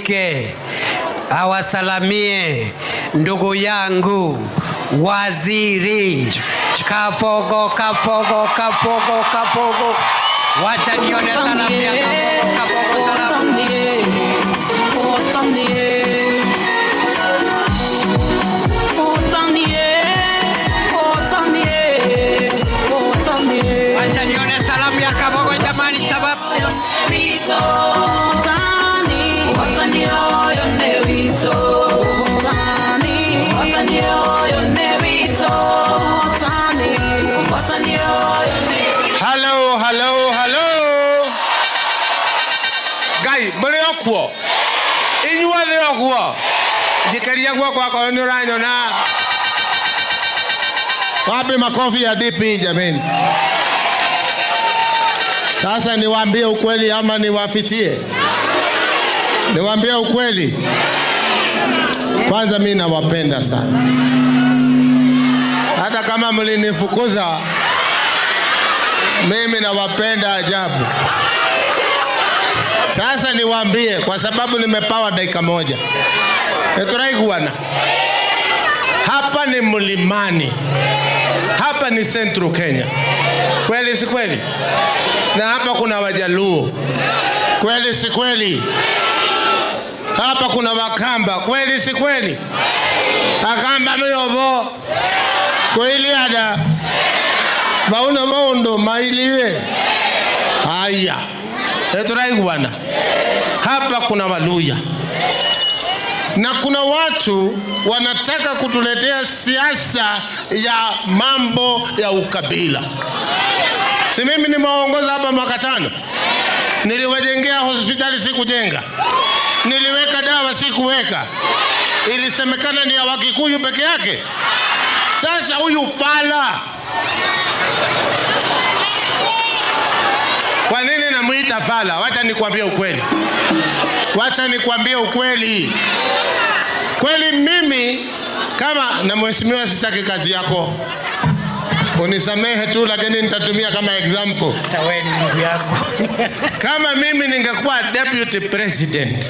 Mwanamke awasalamie ndugu yangu waziri Kafogo. Wacha nione salamu ya Kafogo. Wacha nione salamu ya Kafogo jamani, sababu Hello. Gai, mbele okuo. Inyua le okuo. Jikeria kwa koloni ranyo na. Wapi makofi ya DP jameni? Sasa niwaambie ukweli ama niwafichie? Niwaambie ukweli. Kwanza mimi nawapenda sana. Hata kama mlinifukuza, mimi nawapenda ajabu. Sasa niwaambie kwa sababu nimepawa dakika moja. Eturaiguana. Hapa ni mlimani. Hapa ni Central Kenya. Kweli si kweli? Na hapa kuna Wajaluo. Kweli si kweli? Hapa kuna Wakamba. Kweli si kweli? Akamba miobo. Kweli ada. Bauna maondo mailiwe. Haya. Eturaiguana. Hapa kuna Waluya. Na kuna watu wanataka kutuletea siasa ya mambo ya ukabila. Si mimi nimeongoza hapa mwaka 5. Niliwajengea hospitali sikujenga. Niliweka dawa sikuweka. Ilisemekana ni ya Wakikuyu peke yake. Sasa huyu fala. Kwa nini namuita fala? Wacha nikwambie ukweli. Kweli mimi kama na mheshimiwa sitaki kazi yako. Unisamehe tu lakini nitatumia kama example. Taweni ndugu yangu. Kama mimi ningekuwa deputy president,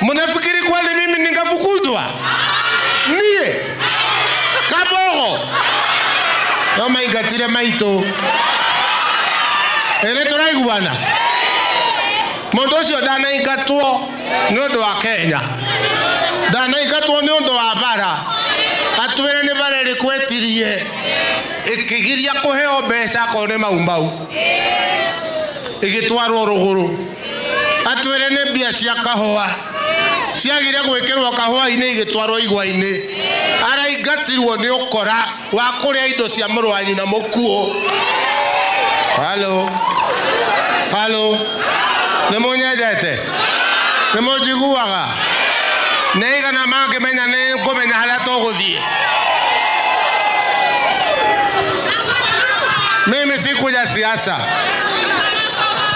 mnafikiri kweli mimi ningefukuzwa? Nie. Kabogo. Kama ingatire maito. Turaiguana. Mundu ucio dana ikatuo ni undu wa Kenya. Dana ikatuo ni undu wa bara. Atwire ni bara rikwetirie. Ikigiria kuheo mbeca kone maumbau. Igitwarwo ruguru. Atwire ni mbia cia kahua. Ciagire gwikirwo kahua-ini igitwarwo igwa-ini. Araingatirwo ni ukora wa kuria indo cia mũrũ wa nyina mũkuo. Halo. Nimunyendete. Nimujiguaga. Neigana mange menya ni ngumenya haria tuguthie. Mimi sikuja siasa.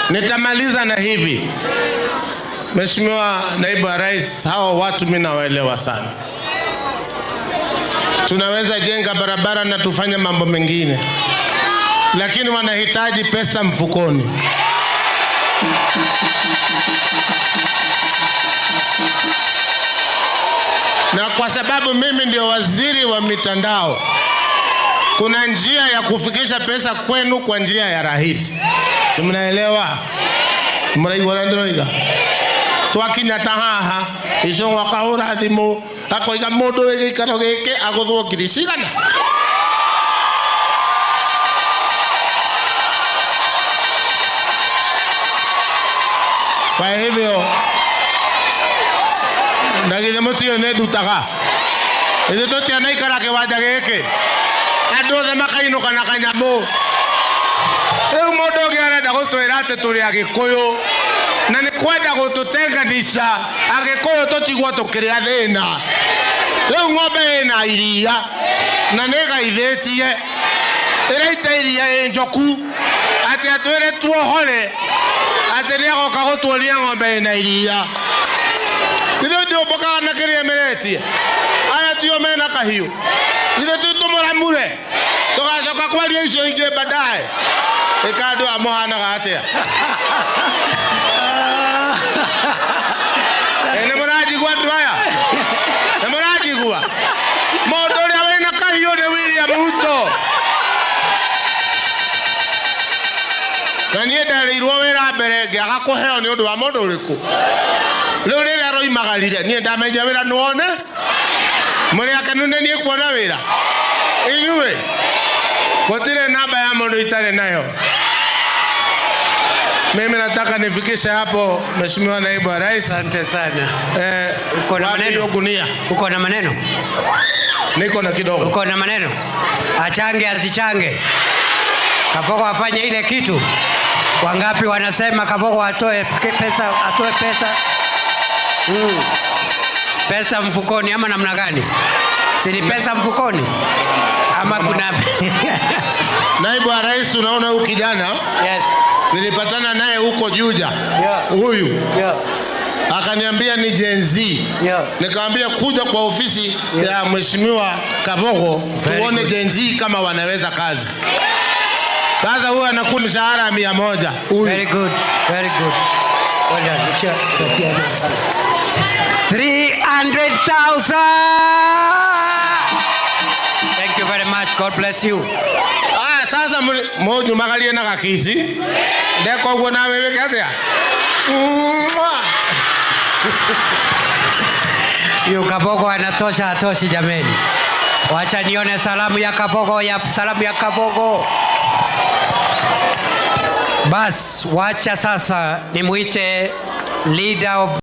Nitamaliza na hivi. Mheshimiwa Naibu wa Rais, hao watu mimi nawaelewa sana. Tunaweza jenga barabara na tufanye mambo mengine. Lakini wanahitaji pesa mfukoni. Na kwa sababu mimi ndio waziri wa mitandao, kuna njia ya kufikisha pesa kwenu kwa njia ya rahisi. Si mnaelewa? Mnaigwa ndroiga. Twakinya tahaha ico wakahura thimu akoiga mundu wigikaro giki aguthwo kiricigana. Kwa hivyo ndagithe mutio ne dutaga ithu tutia ikara kiwanja giki andu othe makainuka na kanyamu. Riu mundu ungi arenda gutwira ati turi Agikuyu na ni kwenda gututenganisha Agikuyu tutigwo tukiria thina. Riu ng'ombe ina iria na negaithitie iraita iria enjoku ati atwire tuohore ati ni agoka gutworia ng'ombe ina iria. Ithu ndio boka na kiria meretie aya tio mena kahiu ithu tutumũramure tugacoka kwaria icio ingĩ baadaye ikandu amuhanaga atia ene andwaya emorajigua mundu uria wina kahiu ni William Ruto na niĩ ndereirwo wĩra mbere ngĩaga kũheo nĩ ũndũ wa mũndũ ũrĩkũ rĩu rĩrĩa roimagarire niĩ ndamenya wĩra nĩwone mũrĩ akenu nĩ niĩ kuona wĩra inyuĩ gũtirĩ namba ya mũndũ itarĩ nayo. Mimi nataka nifikishe hapo Mheshimiwa Naibu wa Rais. Asante sana. Uko na maneno? Gunia. Uko na maneno? Niko na kidogo. Uko na maneno? Achange asichange. Kabogo afanye ile kitu. Wangapi wanasema Kabogo atoe pesa, atoe pesa? Pesa mfukoni ama namna gani? Si ni pesa mfukoni? Ama kuna Naibu wa Rais, unaona huyu kijana? Yes. Nilipatana naye huko Juja. Huyu. Akaniambia ni Gen Z. Nikamwambia kuja kwa ofisi ya Mheshimiwa Kabogo tuone Gen Z kama wanaweza kazi. Sasa huyu anakuwa mshahara 100. Very good. Very good. Well done. 300,000. Thank you very much. God bless you. Sasa moju magalie na gakisi ndeko guo na wewe katia Yu Kabogo anatosha atoshi jameni. Wacha nione salamu ya Kabogo. Bas, wacha sasa nimuite leader of